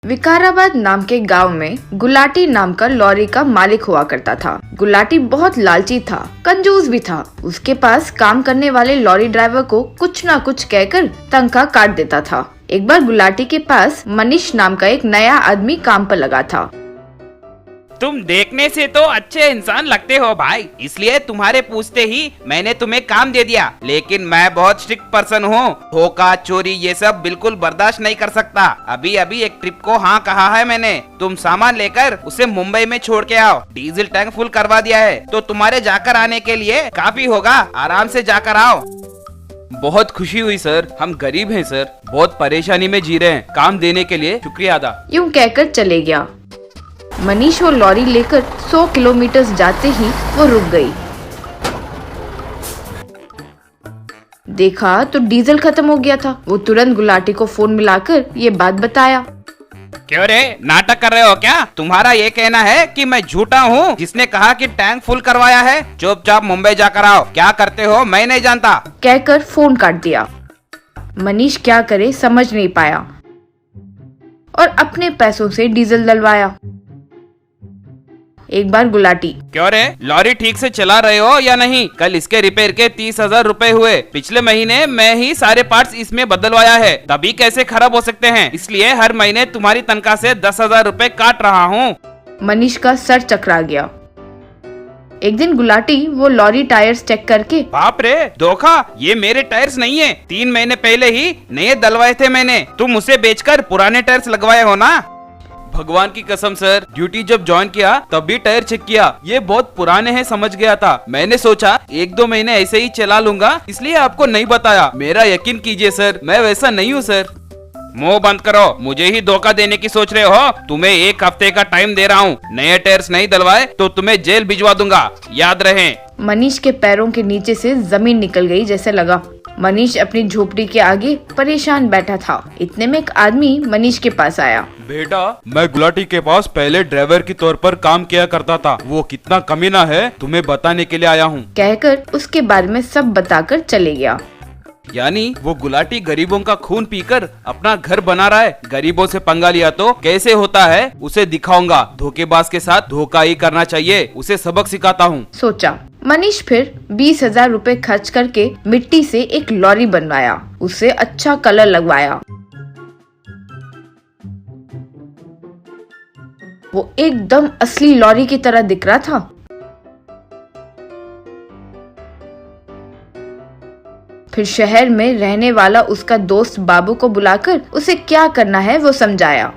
विकाराबाद नाम के गांव में गुलाटी नाम का लॉरी का मालिक हुआ करता था। गुलाटी बहुत लालची था, कंजूस भी था। उसके पास काम करने वाले लॉरी ड्राइवर को कुछ न कुछ कहकर तनख्वाह काट देता था। एक बार गुलाटी के पास मनीष नाम का एक नया आदमी काम पर लगा था। तुम देखने से तो अच्छे इंसान लगते हो भाई, इसलिए तुम्हारे पूछते ही मैंने तुम्हें काम दे दिया। लेकिन मैं बहुत स्ट्रिक्ट पर्सन हूँ, धोखा चोरी ये सब बिल्कुल बर्दाश्त नहीं कर सकता। अभी अभी एक ट्रिप को हाँ कहा है मैंने। तुम सामान लेकर उसे मुंबई में छोड़ के आओ। डीजल टैंक फुल करवा दिया है, तो तुम्हारे जाकर आने के लिए काफी होगा। आराम से जाकर आओ। बहुत खुशी हुई सर, हम गरीब हैं सर, बहुत परेशानी में जी रहे हैं। काम देने के लिए शुक्रिया अदा। यूं कहकर चले गया। मनीष वो लॉरी लेकर 100 किलोमीटर जाते ही वो रुक गई। देखा तो डीजल खत्म हो गया था। वो तुरंत गुलाटी को फोन मिलाकर ये बात बताया। क्यों रे, नाटक कर रहे हो क्या? तुम्हारा ये कहना है कि मैं झूठा हूँ जिसने कहा कि टैंक फुल करवाया है? चुपचाप मुंबई जाकर आओ। क्या करते हो मैं नहीं जानता, कहकर फोन काट दिया। मनीष क्या करे समझ नहीं पाया और अपने पैसों से डीजल डलवाया। एक बार गुलाटी, क्यों रे, लॉरी ठीक से चला रहे हो या नहीं? कल इसके रिपेयर के 30,000 रुपए हुए। पिछले महीने मैं ही सारे पार्ट्स इसमें बदलवाया है, तभी कैसे खराब हो सकते हैं? इसलिए हर महीने तुम्हारी तनख्वाह से 10,000 रुपए काट रहा हूँ। मनीष का सर चकरा गया। एक दिन गुलाटी वो लॉरी टायर्स चेक करके, बाप रे, धोखा, ये मेरे टायर्स नहीं है। 3 महीने पहले ही नए डलवाए थे मैंने। तुम उसे बेचकर पुराने टायर्स लगवाए हो ना? भगवान की कसम सर, ड्यूटी जब ज्वाइन किया तब भी टायर चेक किया, ये बहुत पुराने हैं समझ गया था। मैंने सोचा 1-2 महीने ऐसे ही चला लूंगा, इसलिए आपको नहीं बताया। मेरा यकीन कीजिए सर, मैं वैसा नहीं हूँ सर। मुंह बंद करो, मुझे ही धोखा देने की सोच रहे हो? तुम्हें 1 हफ्ते का टाइम दे रहा हूँ। नए टायर्स नहीं डलवाए तो तुम्हें जेल भिजवा दूंगा, याद रहे। मनीष के पैरों के नीचे से जमीन निकल गई जैसे लगा। मनीष अपनी झोपड़ी के आगे परेशान बैठा था। इतने में एक आदमी मनीष के पास आया। बेटा, मैं गुलाटी के पास पहले ड्राइवर के तौर पर काम किया करता था। वो कितना कमीना है तुम्हें बताने के लिए आया हूँ। कहकर उसके बारे में सब बताकर चले गया। यानी वो गुलाटी गरीबों का खून पीकर अपना घर बना रहा है। गरीबों से पंगा लिया तो कैसे होता है उसे दिखाऊंगा। धोखेबाज के साथ धोखा ही करना चाहिए, उसे सबक सिखाता हूँ। सोचा। मनीष फिर 20,000 रुपए खर्च करके मिट्टी से एक लॉरी बनवाया, उसे अच्छा कलर लगवाया। वो एकदम असली लॉरी की तरह दिख रहा था। फिर शहर में रहने वाला उसका दोस्त बाबू को बुलाकर उसे क्या करना है वो समझाया।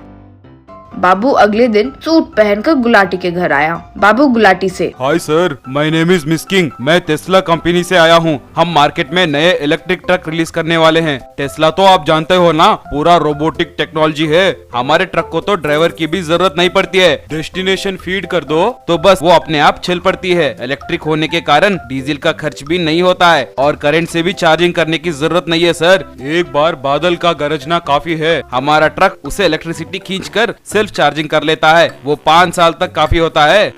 बाबू अगले दिन सूट पहनकर गुलाटी के घर आया। बाबू गुलाटी से, hi sir, my name is मिस्किंग। मैं टेस्ला कंपनी से आया हूँ। हम मार्केट में नए इलेक्ट्रिक ट्रक रिलीज करने वाले हैं। टेस्ला तो आप जानते हो ना, पूरा रोबोटिक टेक्नोलॉजी है। हमारे ट्रक को तो ड्राइवर की भी जरूरत नहीं पड़ती है। डेस्टिनेशन फीड कर दो तो बस वो अपने आप चल पड़ती है। इलेक्ट्रिक होने के कारण डीजल का खर्च भी नहीं होता है और करंट से भी चार्जिंग करने की जरूरत नहीं है सर। एक बार बादल का गरजना काफी है। हमारा ट्रक उसे इलेक्ट्रिसिटी खींचकर सेल्फ चार्जिंग कर लेता है। वो 5 साल तक काफी होता है।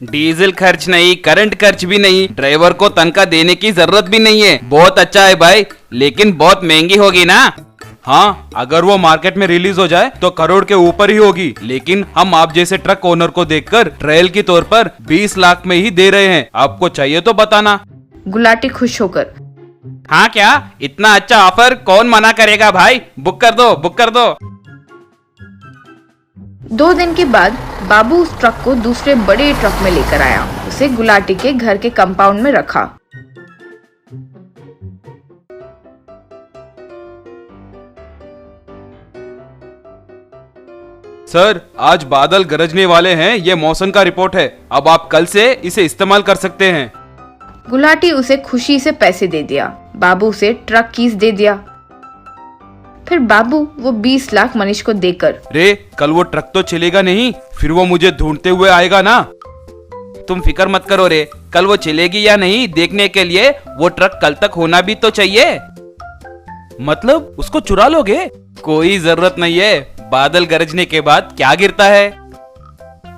डीजल खर्च नहीं, करंट खर्च भी नहीं, ड्राइवर को तनख्वाह देने की जरूरत भी नहीं है। बहुत अच्छा है भाई, लेकिन बहुत महंगी होगी ना? हाँ, अगर वो मार्केट में रिलीज हो जाए तो करोड़ के ऊपर ही होगी। लेकिन हम आप जैसे ट्रक ओनर को देखकर ट्रायल के तौर पर 20 लाख में ही दे रहे हैं। आपको चाहिए तो बताना। गुलाटी खुश होकर, हाँ क्या, इतना अच्छा ऑफर कौन मना करेगा भाई, बुक कर दो, बुक कर दो। 2 दिन के बाद बाबू उस ट्रक को दूसरे बड़े ट्रक में लेकर आया। उसे गुलाटी के घर के कंपाउंड में रखा। सर, आज बादल गरजने वाले हैं, ये मौसम का रिपोर्ट है। अब आप कल से इसे इस्तेमाल कर सकते हैं। गुलाटी उसे खुशी से पैसे दे दिया। बाबू उसे ट्रक कीज दे दिया। फिर बाबू वो 20 लाख मनीष को देकर, रे, कल वो ट्रक तो चलेगा नहीं, फिर वो मुझे ढूंढते हुए आएगा ना। तुम फिक्र मत करो रे, कल वो चलेगी या नहीं देखने के लिए वो ट्रक कल तक होना भी तो चाहिए। मतलब उसको चुरा लोगे? कोई जरूरत नहीं है। बादल गरजने के बाद क्या गिरता है?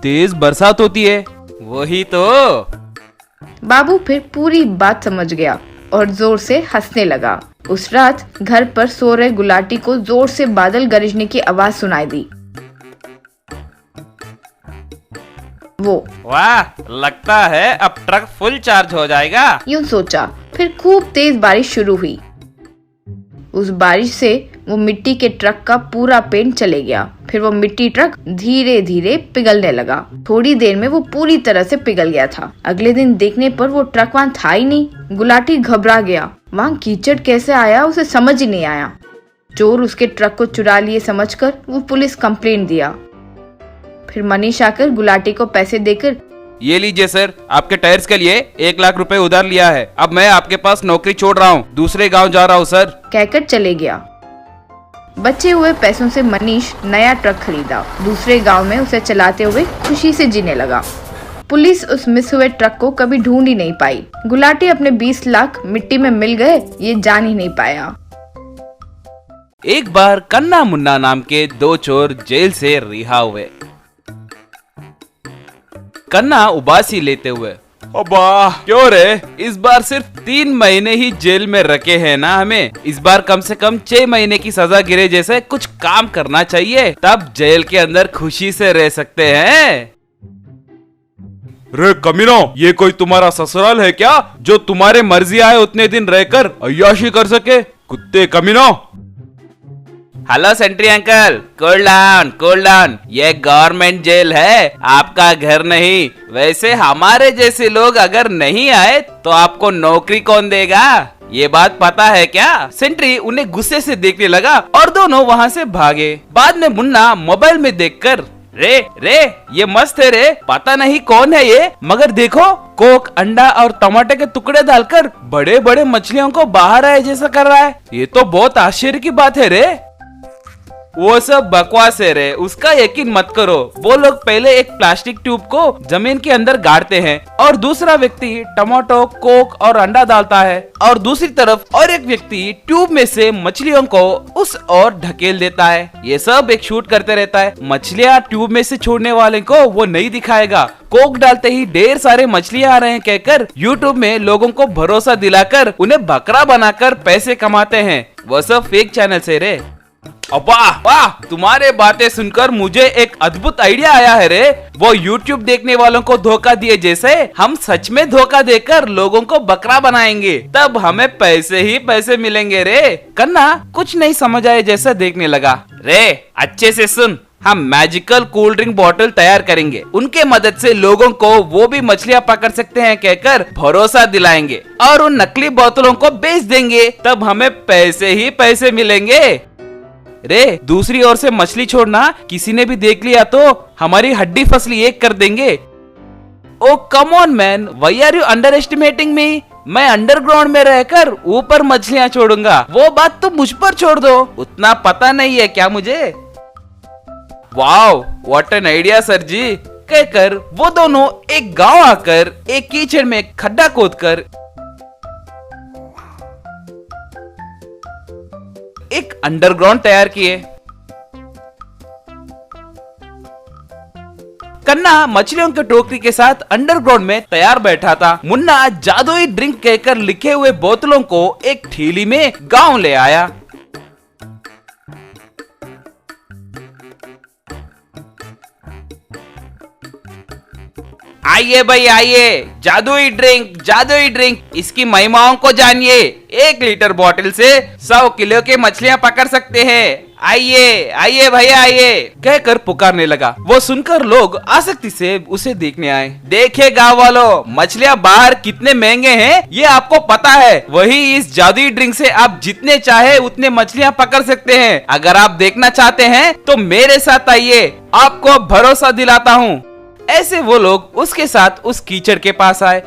तेज बरसात होती है। वही तो। बाबू फिर पूरी बात समझ गया और जोर से हंसने लगा। उस रात घर पर सो रहे गुलाटी को जोर से बादल गरजने की आवाज सुनाई दी। वो। वाह, लगता है अब ट्रक फुल चार्ज हो जाएगा। यूं सोचा। फिर खूब तेज बारिश शुरू हुई। उस बारिश से वो मिट्टी के ट्रक का पूरा पेंट चले गया। फिर वो मिट्टी ट्रक धीरे धीरे पिघलने लगा। थोड़ी देर में वो पूरी तरह से पिघल गया था। अगले दिन देखने पर वो ट्रक वहाँ था ही नहीं। गुलाटी घबरा गया। वहाँ कीचड़ कैसे आया उसे समझ ही नहीं आया। चोर उसके ट्रक को चुरा लिए समझकर वो पुलिस कंप्लेंट दिया। फिर मनीष आकर गुलाटी को पैसे देकर, ये लीजिए सर, आपके टायर्स के लिए 1 लाख रुपए उधार लिया है। अब मैं आपके पास नौकरी छोड़ रहा हूँ, दूसरे गांव जा रहा हूँ सर, कहकर चले गया। बचे हुए पैसों से मनीष नया ट्रक खरीदा। दूसरे गांव में उसे चलाते हुए खुशी से जीने लगा। पुलिस उस मिस हुए ट्रक को कभी ढूंढ ही नहीं पाई। गुलाटी अपने 20 लाख मिट्टी में मिल गए ये जान ही नहीं पाया। एक बार कन्ना मुन्ना नाम के 2 चोर जेल से रिहा हुए। कन्ना उबासी लेते हुए, अब्बा क्यों रे? इस बार सिर्फ 3 महीने ही जेल में रखे हैं ना हमें। इस बार कम से कम 6 महीने की सजा गिरे जैसे कुछ काम करना चाहिए, तब जेल के अंदर खुशी से रह सकते हैं। रे कमीनो, ये कोई तुम्हारा ससुराल है क्या जो तुम्हारे मर्जी आए उतने दिन रहकर अय्याशी कर सके? कुत्ते कमीनो। Hello sentry uncle, cool down. ये गवर्नमेंट जेल है, आपका घर नहीं। वैसे हमारे जैसे लोग अगर नहीं आए तो आपको नौकरी कौन देगा? ये बात पता है क्या? सेंट्री उन्हें गुस्से से देखने लगा और दोनों वहाँ से भागे। बाद में मुन्ना मोबाइल में देखकर, रे ये मस्त है रे, पता नहीं कौन है ये, मगर देखो कोक, अंडा और टमाटर के टुकड़े डालकर बड़े बड़े मछलियों को बाहर आए जैसा कर रहा है। ये तो बहुत आश्चर्य की बात है रे। वो सब बकवास है रे, उसका यकीन मत करो। वो लोग पहले एक प्लास्टिक ट्यूब को जमीन के अंदर गाड़ते हैं और दूसरा व्यक्ति टमाटो, कोक और अंडा डालता है और दूसरी तरफ और एक व्यक्ति ट्यूब में से मछलियों को उस ओर ढकेल देता है। ये सब एक शूट करते रहता है। मछलियाँ ट्यूब में से छोड़ने वाले को वो नहीं दिखाएगा। कोक डालते ही ढेर सारे मछलियाँ आ रहे हैं कहकर यूट्यूब में लोगों को भरोसा दिलाकर उन्हें बकरा बनाकर पैसे कमाते हैं। वो सब फेक चैनल से रे। अब्बा वाह, तुम्हारे बातें सुनकर मुझे एक अद्भुत आइडिया आया है रे। वो YouTube देखने वालों को धोखा दिए जैसे हम सच में धोखा देकर लोगों को बकरा बनाएंगे, तब हमें पैसे ही पैसे मिलेंगे रे। कन्ना कुछ नहीं समझ आए जैसा देखने लगा। रे अच्छे से सुन, हम मैजिकल कोल्ड ड्रिंक बॉटल तैयार करेंगे। उनके मदद से लोगों को वो भी मछलियाँ पकड़ सकते हैं कहकर भरोसा दिलाएंगे और उन नकली बोतलों को बेच देंगे, तब हमें पैसे ही पैसे मिलेंगे। रे दूसरी ओर से मछली छोड़ना, किसी ने भी देख लिया तो हमारी हड्डी फसली एक कर देंगे। Oh come on man, why are you underestimating me? मैं अंडरग्राउंड में रहकर ऊपर मछलियाँ छोड़ूंगा, वो बात तो मुझ पर छोड़ दो। उतना पता नहीं है क्या मुझे? Wow what an idea sir ji, कहकर वो दोनों एक गांव आकर एक कीचड़ में खड्डा खोदकर एक अंडरग्राउंड तैयार किए। कन्ना मछलियों के टोकरी के साथ अंडरग्राउंड में तैयार बैठा था। मुन्ना जादुई ड्रिंक कहकर लिखे हुए बोतलों को एक थैली में गांव ले आया। आइए भाई आइए, जादुई ड्रिंक, इसकी महिमाओं को जानिए। 1 लीटर बोतल से 100 किलो के मछलियाँ पकड़ सकते हैं। आइए भैया आइए, कहकर पुकारने लगा। वो सुनकर लोग आसक्ति से उसे देखने आए। देखिए गाँव वालों, मछलियाँ बाहर कितने महंगे हैं ये आपको पता है। वही इस जादुई ड्रिंक से आप जितने चाहे उतने मछलियाँ पकड़ सकते हैं। अगर आप देखना चाहते हैं तो मेरे साथ आइए, आपको भरोसा दिलाता हूँ। ऐसे वो लोग उसके साथ उस कीचड़ के पास आए।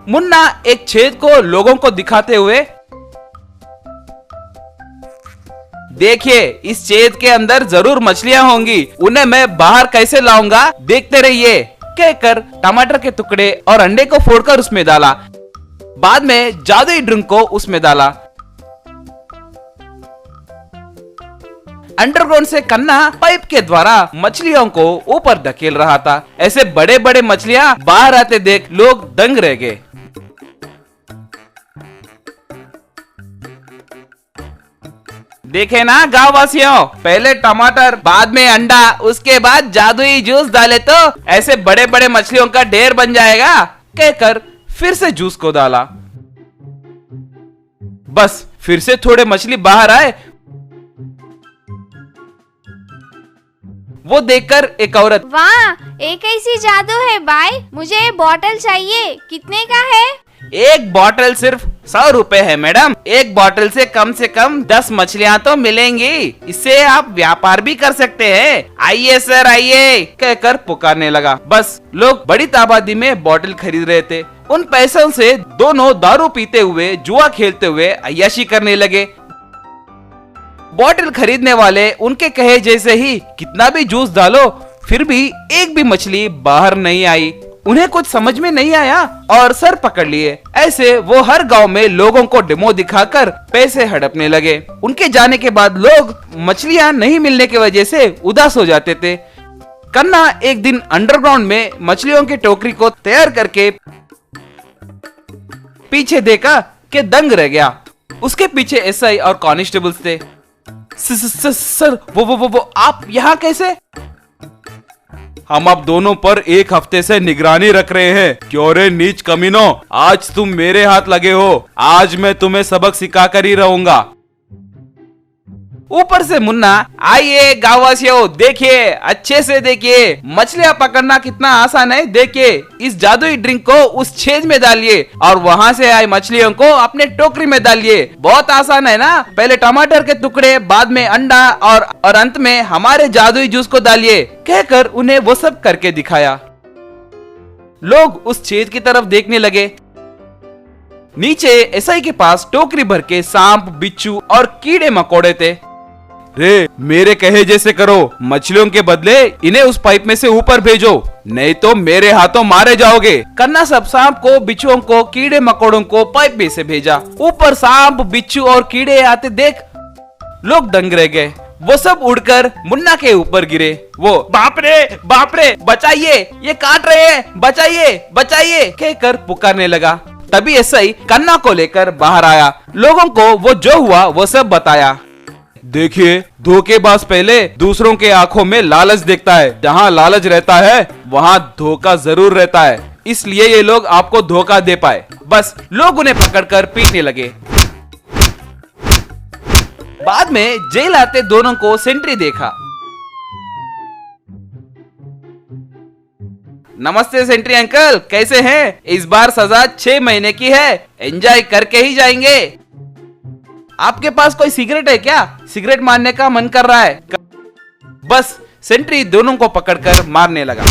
मुन्ना एक छेद को लोगों को दिखाते हुए, देखिए इस छेद के अंदर जरूर मछलियां होंगी, उन्हें मैं बाहर कैसे लाऊंगा, देखते रहिए, कहकर टमाटर के टुकड़े और अंडे को फोड़कर उसमें डाला। बाद में जादुई ड्रिंक को उसमें डाला। अंडरग्राउंड से कन्ना पाइप के द्वारा मछलियों को ऊपर धकेल रहा था। ऐसे बड़े बड़े मछलियां बाहर आते देख लोग दंग रह गए। देखे ना गाँव वासियों, पहले टमाटर, बाद में अंडा, उसके बाद जादुई जूस डाले तो ऐसे बड़े बड़े मछलियों का ढेर बन जाएगा, कहकर फिर से जूस को डाला। बस फिर से थोड़े मछली बाहर आए। वो देखकर एक औरत, वाह, एक ऐसी जादू है भाई, मुझे ये बॉटल चाहिए, कितने का है? एक बॉटल सिर्फ 100 रुपए है मैडम। एक बॉटल से कम 10 मछलियाँ तो मिलेंगी, इससे आप व्यापार भी कर सकते हैं। आइए सर आइए, कहकर पुकारने लगा। बस लोग बड़ी तादाद में बॉटल खरीद रहे थे। उन पैसों से दोनों दारू पीते हुए, जुआ खेलते हुए अय्याशी करने लगे। बॉटल खरीदने वाले उनके कहे जैसे ही कितना भी जूस डालो, फिर भी एक भी मछली बाहर नहीं आई। उन्हें कुछ समझ में नहीं आया और सर पकड़ लिए। ऐसे वो हर गांव में लोगों को डेमो दिखाकर पैसे हड़पने लगे। उनके जाने के बाद लोग मछलियां नहीं मिलने की वजह से उदास हो जाते थे। कन्ना एक दिन अंडरग्राउंड में मछलियों की टोकरी को तैयार करके पीछे देखा कि दंग रह गया। उसके पीछे एसआई और कांस्टेबल्स थे। सर वो आप यहाँ कैसे? हम अब दोनों पर एक हफ्ते से निगरानी रख रहे हैं। क्यों रे नीच कमीनो, आज तुम मेरे हाथ लगे हो। आज मैं तुम्हें सबक सिखा कर ही रहूंगा। ऊपर से मुन्ना, आइए गाँव वासियों, देखिए, अच्छे से देखिए, मछलियाँ पकड़ना कितना आसान है। देखिए, इस जादुई ड्रिंक को उस छेद में डालिए और वहाँ से आई मछलियों को अपने टोकरी में डालिए। बहुत आसान है ना? पहले टमाटर के टुकड़े, बाद में अंडा और अंत में हमारे जादुई जूस को डालिए, कहकर उन्हें वो सब करके दिखाया। लोग उस छेद की तरफ देखने लगे। नीचे एसआई के पास टोकरी भर के सांप, बिच्छू और कीड़े मकोड़े थे। रे मेरे कहे जैसे करो, मछलियों के बदले इन्हें उस पाइप में से ऊपर भेजो, नहीं तो मेरे हाथों मारे जाओगे। कन्ना सब सांप को, बिच्छुओं को, कीड़े मकोड़ों को पाइप में से भेजा। ऊपर सांप, बिच्छू और कीड़े आते देख लोग दंग रह गए। वो सब उड़कर मुन्ना के ऊपर गिरे। वो बाप रे बचाइए, ये काट रहे हैं, बचाइए बचाइए, कहकर पुकारने लगा। तभी एसआई कन्ना को लेकर बाहर आया। लोगों को वो जो हुआ वो सब बताया। देखिए, धोखेबाज पहले दूसरों के आंखों में लालच देखता है। जहाँ लालच रहता है वहाँ धोखा जरूर रहता है, इसलिए ये लोग आपको धोखा दे पाए। बस लोग उन्हें पकड़कर पीटने लगे। बाद में जेल आते दोनों को सेंट्री देखा। नमस्ते सेंट्री अंकल, कैसे हैं? इस बार सजा 6 महीने की है, एंजॉय करके ही जाएंगे। आपके पास कोई सिगरेट है क्या? सिगरेट मारने का मन कर रहा है। बस सेंट्री दोनों को पकड़कर मारने लगा।